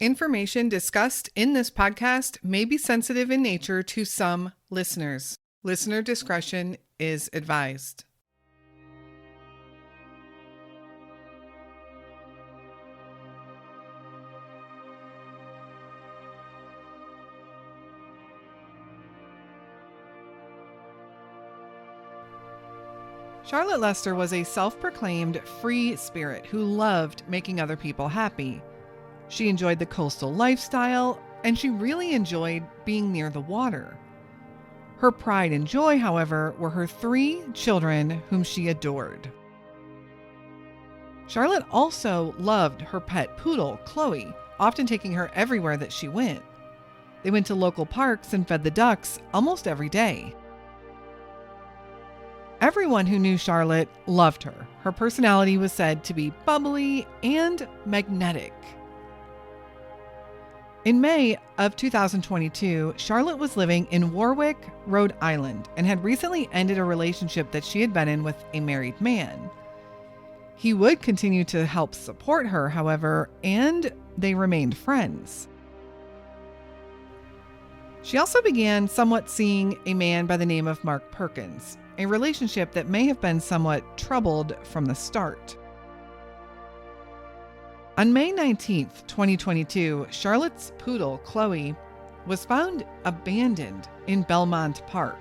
Information discussed in this podcast may be sensitive in nature to some listeners. Listener discretion is advised. Charlotte Lester was a self-proclaimed free spirit who loved making other people happy. She enjoyed the coastal lifestyle, and she really enjoyed being near the water. Her pride and joy, however, were her 3 children whom she adored. Charlotte also loved her pet poodle, Chloe, often taking her everywhere that she went. They went to local parks and fed the ducks almost every day. Everyone who knew Charlotte loved her. Her personality was said to be bubbly and magnetic. In May of 2022, Charlotte was living in Warwick, Rhode Island, and had recently ended a relationship that she had been in with a married man. He would continue to help support her, however, and they remained friends. She also began somewhat seeing a man by the name of PERKINS, a relationship that may have been somewhat troubled from the start. On May 19th, 2022, Charlotte's poodle, Chloe, was found abandoned in Belmont Park.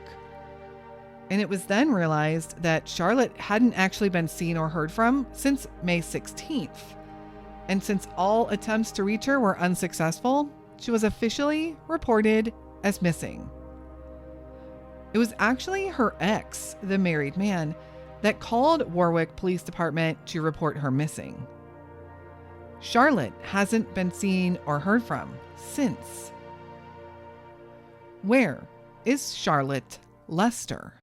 And it was then realized that Charlotte hadn't actually been seen or heard from since May 16th. And since all attempts to reach her were unsuccessful, she was officially reported as missing. It was actually her ex, the married man, that called Warwick Police Department to report her missing. Charlotte hasn't been seen or heard from since. Where is Charlotte Lester?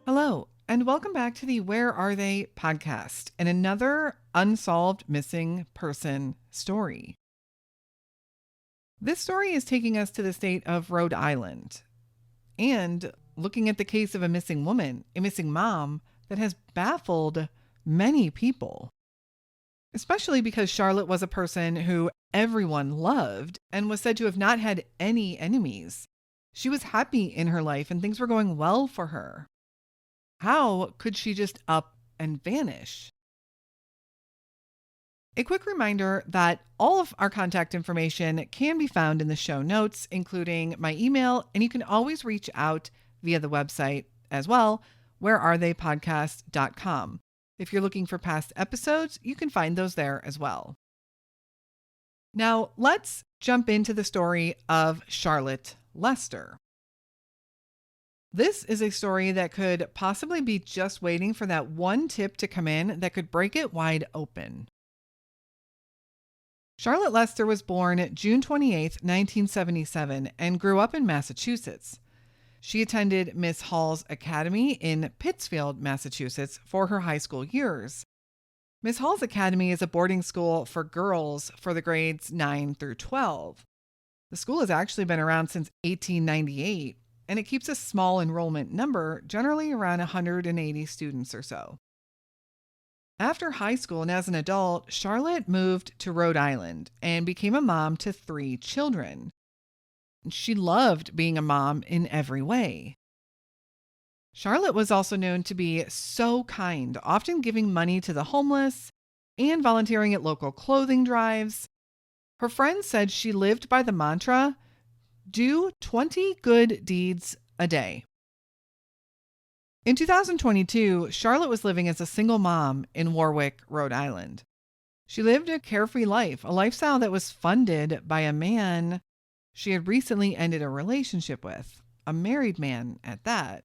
Hello, and welcome back to the Where Are They podcast and another unsolved missing person story. This story is taking us to the state of Rhode Island and looking at the case of a missing woman, a missing mom that has baffled many people, especially because Charlotte was a person who everyone loved and was said to have not had any enemies. She was happy in her life and things were going well for her. How could she just up and vanish? A quick reminder that all of our contact information can be found in the show notes, including my email, and you can always reach out via the website as well, wherearetheypodcast.com. If you're looking for past episodes, you can find those there as well. Now, let's jump into the story of Charlotte Lester. This is a story that could possibly be just waiting for that one tip to come in that could break it wide open. Charlotte Lester was born June 28, 1977, and grew up in Massachusetts. She attended Miss Hall's Academy in Pittsfield, Massachusetts, for her high school years. Miss Hall's Academy is a boarding school for girls for the grades 9 through 12. The school has actually been around since 1898. And it keeps a small enrollment number, generally around 180 students or so. After high school and as an adult, Charlotte moved to Rhode Island and became a mom to 3 children. She loved being a mom in every way. Charlotte was also known to be so kind, often giving money to the homeless and volunteering at local clothing drives. Her friends said she lived by the mantra, do 20 good deeds a day. In 2022, Charlotte was living as a single mom in Warwick, Rhode Island. She lived a carefree life, a lifestyle that was funded by a man she had recently ended a relationship with, a married man at that.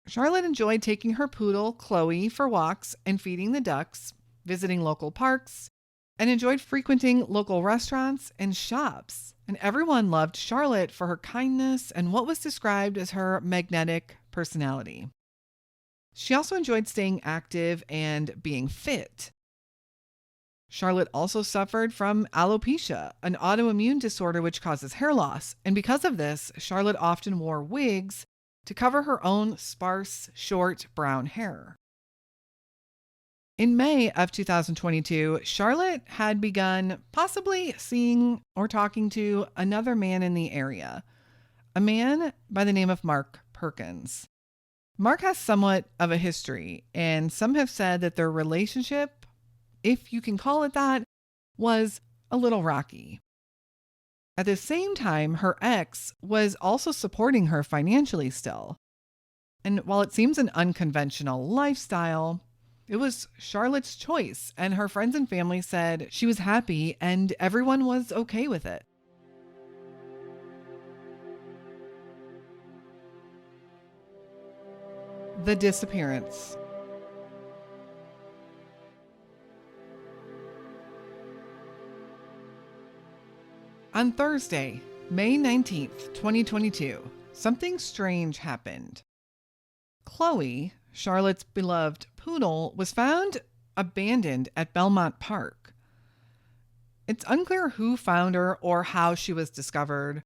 Charlotte enjoyed taking her poodle, Chloe, for walks and feeding the ducks, visiting local parks, and enjoyed frequenting local restaurants and shops. And everyone loved Charlotte for her kindness and what was described as her magnetic personality. She also enjoyed staying active and being fit. Charlotte also suffered from alopecia, an autoimmune disorder which causes hair loss. And because of this, Charlotte often wore wigs to cover her own sparse, short brown hair. In May of 2022, Charlotte had begun possibly seeing or talking to another man in the area, a man by the name of Mark Perkins. Mark has somewhat of a history, and some have said that their relationship, if you can call it that, was a little rocky. At the same time, her ex was also supporting her financially still. And while it seems an unconventional lifestyle, it was Charlotte's choice, and her friends and family said she was happy and everyone was okay with it. The disappearance. On Thursday, May 19th, 2022, something strange happened. Chloe, Charlotte's beloved poodle, was found abandoned at Belmont Park. It's unclear who found her or how she was discovered,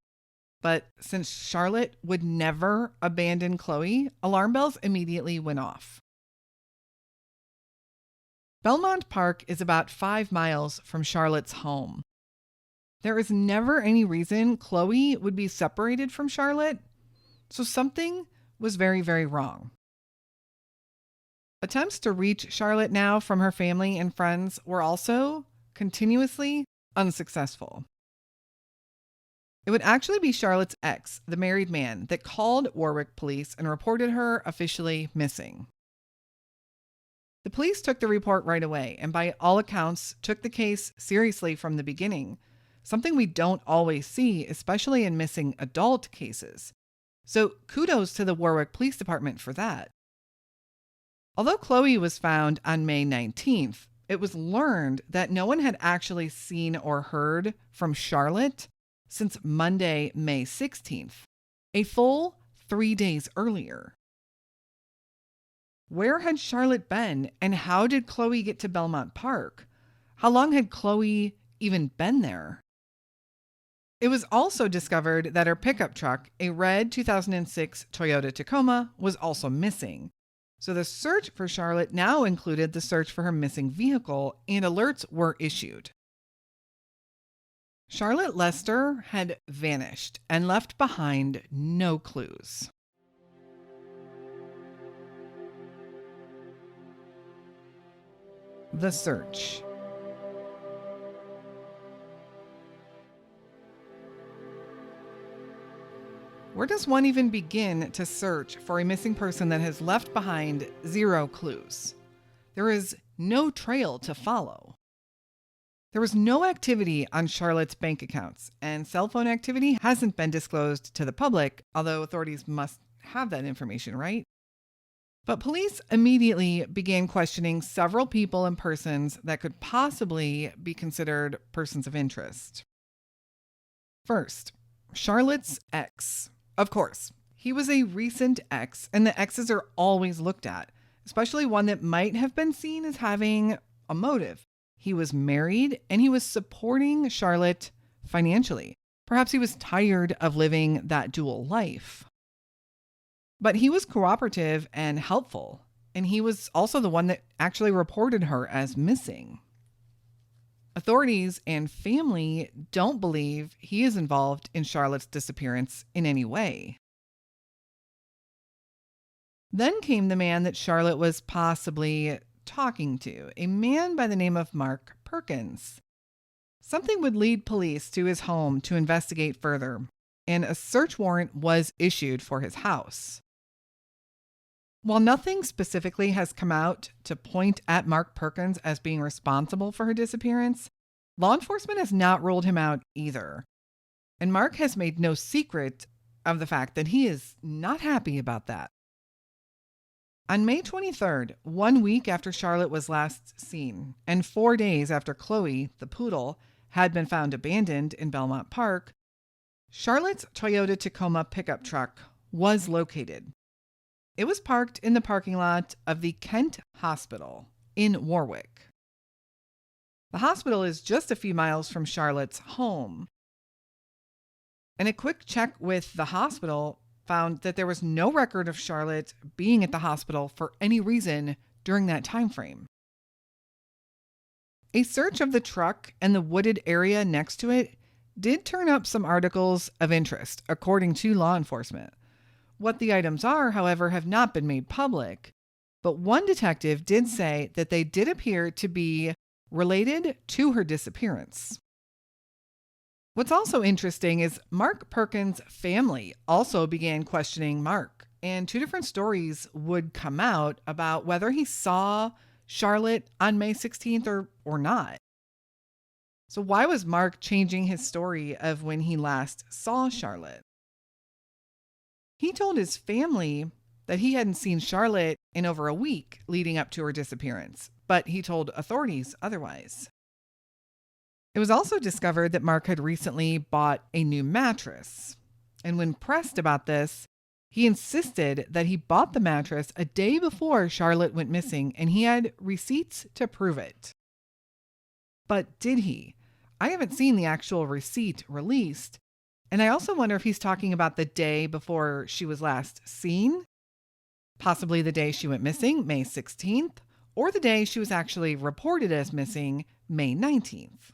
but since Charlotte would never abandon Chloe, alarm bells immediately went off. Belmont Park is about 5 miles from Charlotte's home. There is never any reason Chloe would be separated from Charlotte, so something was very, very wrong. Attempts to reach Charlotte now from her family and friends were also continuously unsuccessful. It would actually be Charlotte's ex, the married man, that called Warwick police and reported her officially missing. The police took the report right away and by all accounts took the case seriously from the beginning, something we don't always see, especially in missing adult cases. So kudos to the Warwick Police Department for that. Although Chloe was found on May 19th, it was learned that no one had actually seen or heard from Charlotte since Monday, May 16th, a full 3 days earlier. Where had Charlotte been, and how did Chloe get to Belmont Park? How long had Chloe even been there? It was also discovered that her pickup truck, a red 2006 Toyota Tacoma, was also missing. So the search for Charlotte now included the search for her missing vehicle, and alerts were issued. Charlotte Lester had vanished and left behind no clues. The search. Where does one even begin to search for a missing person that has left behind 0 clues? There is no trail to follow. There was no activity on Charlotte's bank accounts, and cell phone activity hasn't been disclosed to the public, although authorities must have that information, right? But police immediately began questioning several people and persons that could possibly be considered persons of interest. First, Charlotte's ex. Of course, he was a recent ex, and the exes are always looked at, especially one that might have been seen as having a motive. He was married and he was supporting Charlotte financially. Perhaps he was tired of living that dual life. But he was cooperative and helpful, and he was also the one that actually reported her as missing. Authorities and family don't believe he is involved in Charlotte's disappearance in any way. Then came the man that Charlotte was possibly talking to, a man by the name of Mark Perkins. Something would lead police to his home to investigate further, and a search warrant was issued for his house. While nothing specifically has come out to point at Mark Perkins as being responsible for her disappearance, law enforcement has not ruled him out either. And Mark has made no secret of the fact that he is not happy about that. On May 23rd, 1 week after Charlotte was last seen, and 4 days after Chloe, the poodle, had been found abandoned in Belmont Park, Charlotte's Toyota Tacoma pickup truck was located. It was parked in the parking lot of the Kent Hospital in Warwick. The hospital is just a few miles from Charlotte's home. And a quick check with the hospital found that there was no record of Charlotte being at the hospital for any reason during that time frame. A search of the truck and the wooded area next to it did turn up some articles of interest, according to law enforcement. What the items are, however, have not been made public, but one detective did say that they did appear to be related to her disappearance. What's also interesting is Mark Perkins' family also began questioning Mark, and two different stories would come out about whether he saw Charlotte on May 16th or not. So why was Mark changing his story of when he last saw Charlotte? He told his family that he hadn't seen Charlotte in over a week leading up to her disappearance, but he told authorities otherwise. It was also discovered that Mark had recently bought a new mattress, and when pressed about this, he insisted that he bought the mattress a day before Charlotte went missing, and he had receipts to prove it. But did he? I haven't seen the actual receipt released, and I also wonder if he's talking about the day before she was last seen, possibly the day she went missing, May 16th, or the day she was actually reported as missing, May 19th.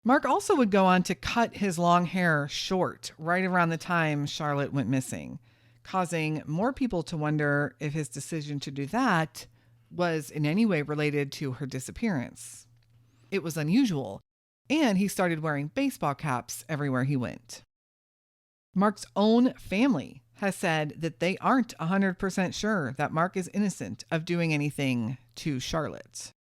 Mark also would go on to cut his long hair short right around the time Charlotte went missing, causing more people to wonder if his decision to do that was in any way related to her disappearance. It was unusual, and he started wearing baseball caps everywhere he went. Mark's own family has said that they aren't 100% sure that Mark is innocent of doing anything to Charlotte.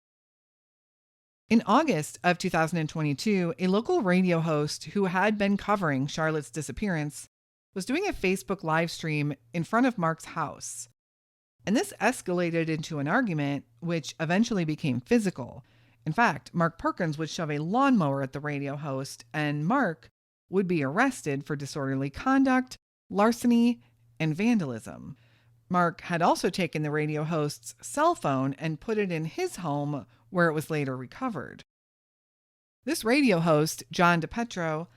In August of 2022, a local radio host who had been covering Charlotte's disappearance was doing a Facebook live stream in front of Mark's house. And this escalated into an argument, which eventually became physical. In fact, Mark Perkins would shove a lawnmower at the radio host, and Mark would be arrested for disorderly conduct, larceny, and vandalism. Mark had also taken the radio host's cell phone and put it in his home, where it was later recovered. This radio host, John DePetro,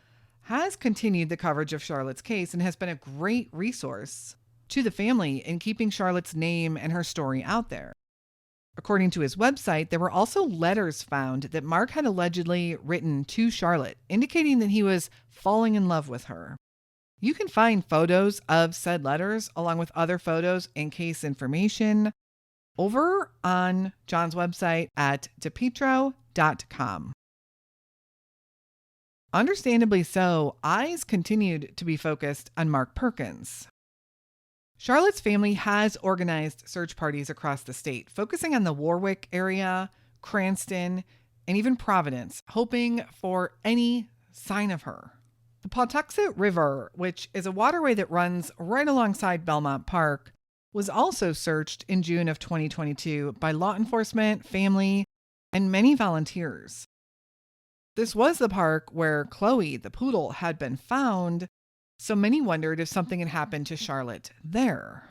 has continued the coverage of Charlotte's case and has been a great resource to the family in keeping Charlotte's name and her story out there. According to his website, there were also letters found that Mark had allegedly written to Charlotte, indicating that he was falling in love with her. You can find photos of said letters along with other photos and case information over on John's website at depetro.com. Understandably so, eyes continued to be focused on Mark Perkins. Charlotte's family has organized search parties across the state, focusing on the Warwick area, Cranston, and even Providence, hoping for any sign of her. The Pawtuxet River, which is a waterway that runs right alongside Belmont Park, was also searched in June of 2022 by law enforcement, family, and many volunteers. This was the park where Chloe, the poodle, had been found, so many wondered if something had happened to Charlotte there.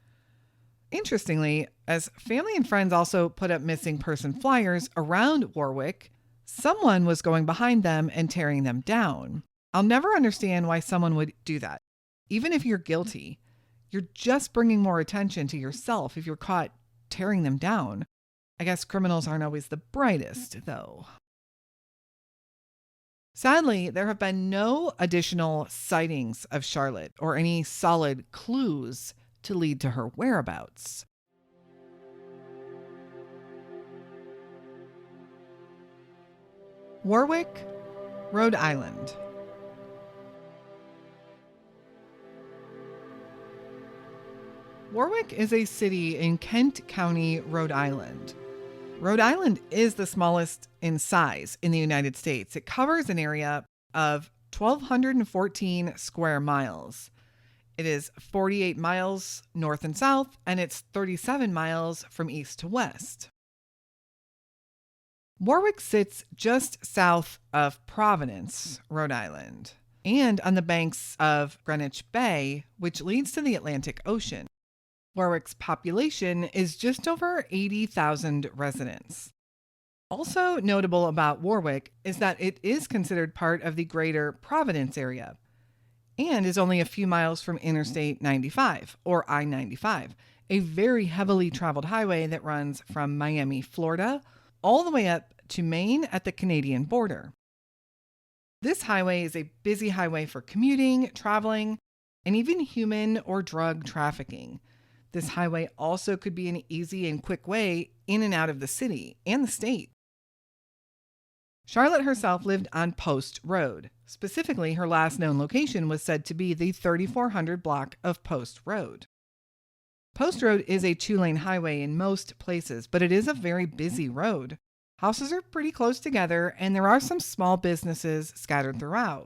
Interestingly, as family and friends also put up missing person flyers around Warwick, someone was going behind them and tearing them down. I'll never understand why someone would do that. Even if you're guilty, you're just bringing more attention to yourself if you're caught tearing them down. I guess criminals aren't always the brightest, though. Sadly, there have been no additional sightings of Charlotte or any solid clues to lead to her whereabouts. Warwick, Rhode Island. Warwick is a city in Kent County, Rhode Island. Rhode Island is the smallest in size in the United States. It covers an area of 1,214 square miles. It is 48 miles north and south, and it's 37 miles from east to west. Warwick sits just south of Providence, Rhode Island, and on the banks of Greenwich Bay, which leads to the Atlantic Ocean. Warwick's population is just over 80,000 residents. Also notable about Warwick is that it is considered part of the greater Providence area and is only a few miles from Interstate 95, or I-95, a very heavily traveled highway that runs from Miami, Florida, all the way up to Maine at the Canadian border. This highway is a busy highway for commuting, traveling, and even human or drug trafficking. This highway also could be an easy and quick way in and out of the city and the state. Charlotte herself lived on Post Road. Specifically, her last known location was said to be the 3400 block of Post Road. Post Road is a 2-lane highway in most places, but it is a very busy road. Houses are pretty close together, and there are some small businesses scattered throughout.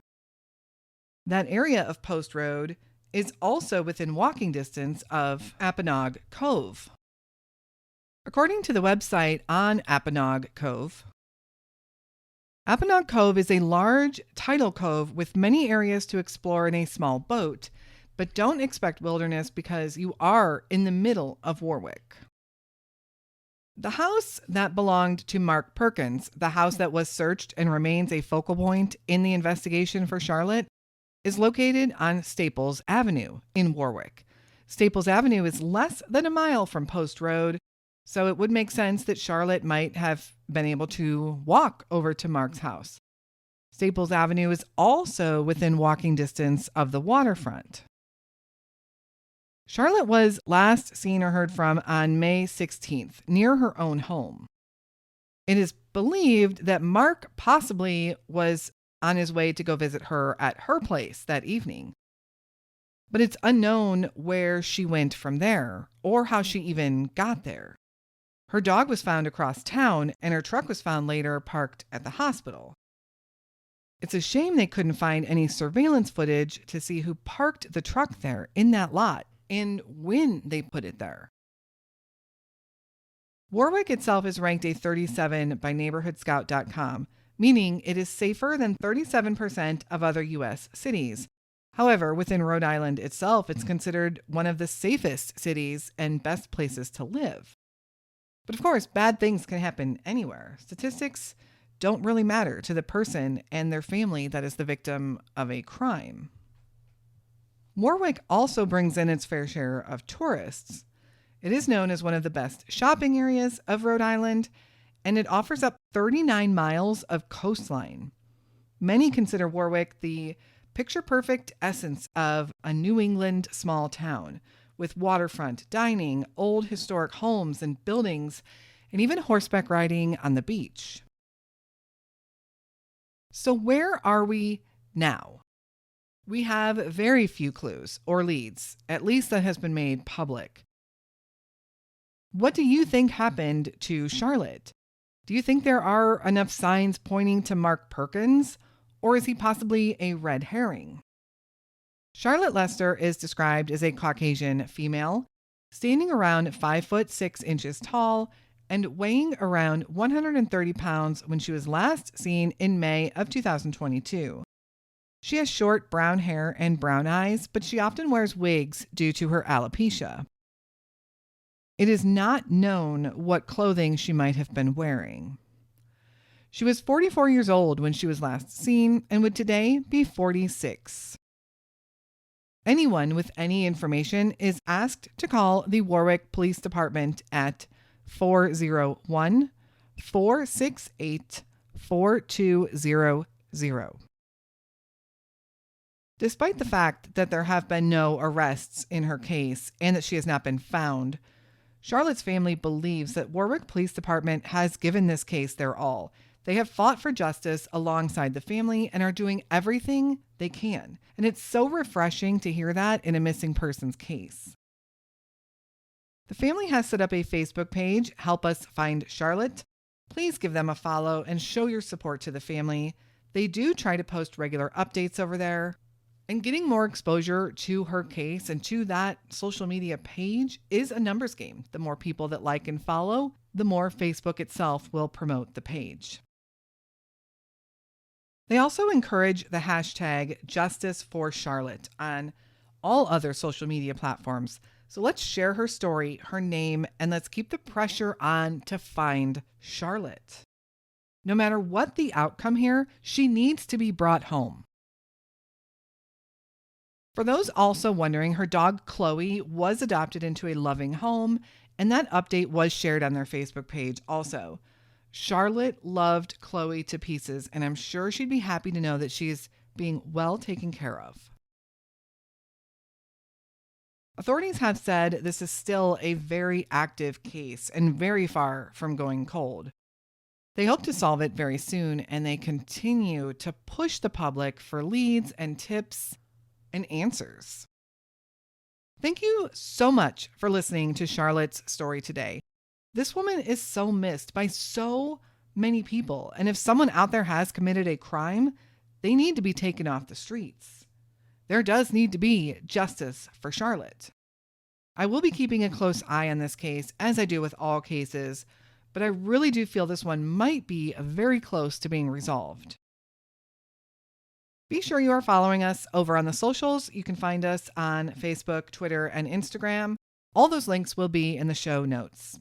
That area of Post Road is also within walking distance of Apponaug Cove. According to the website on Apponaug Cove, Apponaug Cove is a large tidal cove with many areas to explore in a small boat, but don't expect wilderness because you are in the middle of Warwick. The house that belonged to Mark Perkins, the house that was searched and remains a focal point in the investigation for Charlotte, is located on Staples Avenue in Warwick. Staples Avenue is less than a mile from Post Road, so it would make sense that Charlotte might have been able to walk over to Mark's house. Staples Avenue is also within walking distance of the waterfront. Charlotte was last seen or heard from on May 16th, near her own home. It is believed that Mark possibly was on his way to go visit her at her place that evening. But it's unknown where she went from there or how she even got there. Her dog was found across town, and her truck was found later parked at the hospital. It's a shame they couldn't find any surveillance footage to see who parked the truck there in that lot and when they put it there. Warwick itself is ranked a 37 by NeighborhoodScout.com, meaning it is safer than 37% of other U.S. cities. However, within Rhode Island itself, it's considered one of the safest cities and best places to live. But of course, bad things can happen anywhere. Statistics don't really matter to the person and their family that is the victim of a crime. Warwick also brings in its fair share of tourists. It is known as one of the best shopping areas of Rhode Island, and it offers up 39 miles of coastline. Many consider Warwick the picture-perfect essence of a New England small town, with waterfront dining, old historic homes and buildings, and even horseback riding on the beach. So where are we now? We have very few clues or leads, at least that has been made public. What do you think happened to Charlotte? Do you think there are enough signs pointing to Mark Perkins, or is he possibly a red herring? Charlotte Lester is described as a Caucasian female, standing around 5'6" tall and weighing around 130 pounds when she was last seen in May of 2022. She has short brown hair and brown eyes, but she often wears wigs due to her alopecia. It is not known what clothing she might have been wearing. She was 44 years old when she was last seen and would today be 46. Anyone with any information is asked to call the Warwick Police Department at 401-468-4200. Despite the fact that there have been no arrests in her case and that she has not been found, Charlotte's family believes that Warwick Police Department has given this case their all. They have fought for justice alongside the family and are doing everything they can. And it's so refreshing to hear that in a missing persons case. The family has set up a Facebook page, Help Us Find Charlotte. Please give them a follow and show your support to the family. They do try to post regular updates over there. And getting more exposure to her case and to that social media page is a numbers game. The more people that like and follow, the more Facebook itself will promote the page. They also encourage the hashtag Justice for Charlotte on all other social media platforms. So let's share her story, her name, and let's keep the pressure on to find Charlotte. No matter what the outcome here, she needs to be brought home. For those also wondering, her dog Chloe was adopted into a loving home, and that update was shared on their Facebook page also. Charlotte loved Chloe to pieces, and I'm sure she'd be happy to know that she's being well taken care of. Authorities have said this is still a very active case and very far from going cold. They hope to solve it very soon, and they continue to push the public for leads and tips and answers. Thank you so much for listening to Charlotte's story today. This woman is so missed by so many people, and if someone out there has committed a crime, they need to be taken off the streets. There does need to be justice for Charlotte. I will be keeping a close eye on this case, as I do with all cases, but I really do feel this one might be very close to being resolved. Be sure you are following us over on the socials. You can find us on Facebook, Twitter, and Instagram. All those links will be in the show notes.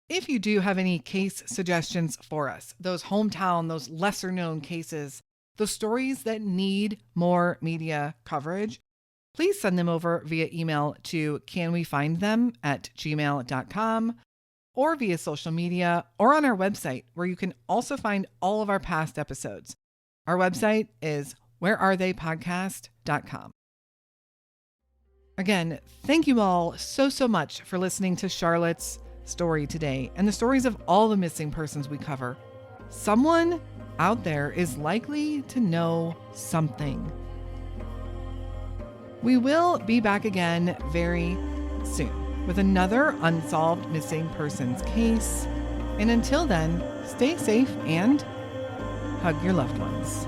If you do have any case suggestions for us, those hometown, those lesser known cases, those stories that need more media coverage, please send them over via email to canwefindthem@gmail.com or via social media or on our website, where you can also find all of our past episodes. Our website is wherearetheypodcast.com. Again, thank you all so much for listening to Charlotte's story today and the stories of all the missing persons we cover. Someone out there is likely to know something. We will be back again very soon with another unsolved missing persons case. And until then, stay safe and hug your loved ones.